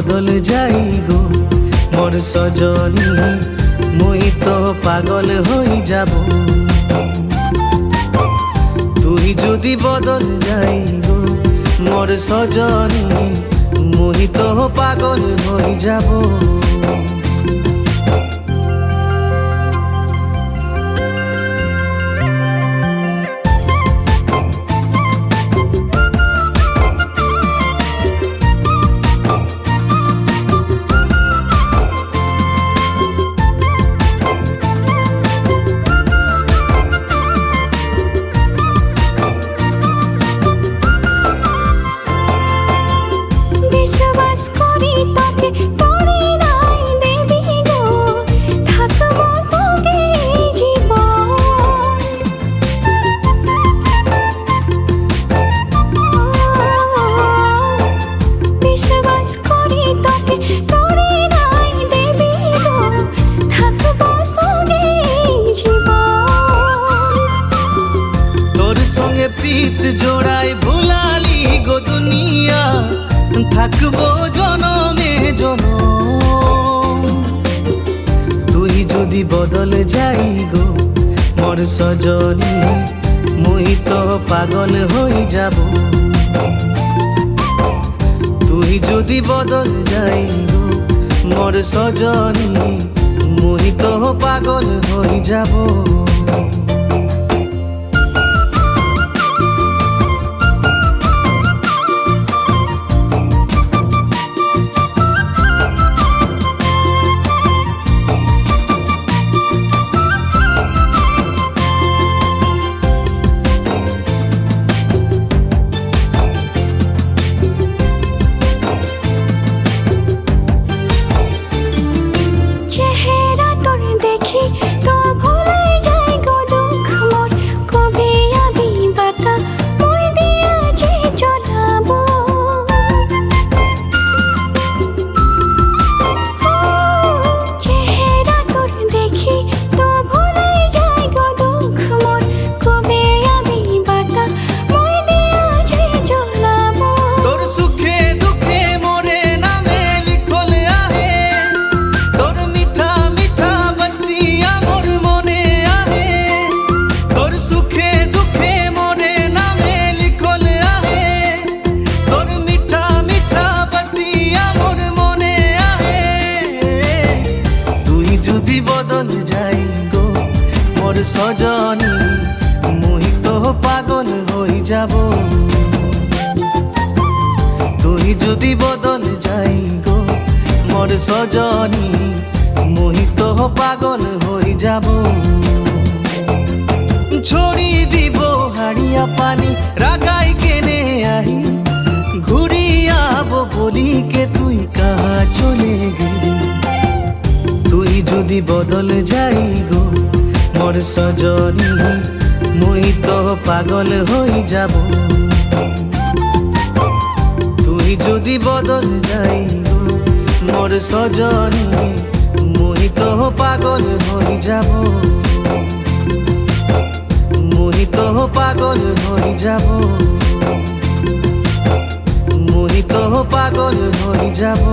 বদল যাই গো মোর সজনী, মুই তো পাগল হই যাব। তুই যদি বদল যাই গো মোর সজনী, মুই তো পাগল হই যাব। প্রীত জোড়ায় ভুলালি গো দুনিয়া, থাকবো জনমে জনম। তুই যদি বদল যাই গো মোর সজনী, মুই তো পাগল হই যাব। তুই যদি বদল যাই গো মোর সজনী, মুই তো পাগল হই যাব। বদল যাই গো মোর সজনী, মুই তো পাগল হই যাব। তুই যদি বদল যাই গো মোর সজনী, মুই তো পাগল হই যাব। ছড়ি দিব হাড়িয়া পানি রাগাই কেনে আহি, ঘুরিয়াব বলি কে তুই কাহা চলে গেলি। তুই যদি বদল যাই গো মোর সজনী, মুই তো পাগল হই যাব। তুই যদি বদল যাই গো মোর সজনী, মুই তো পাগল হই যাব। মুই তো পাগল হই যাব। মুই তো পাগল হই যাব।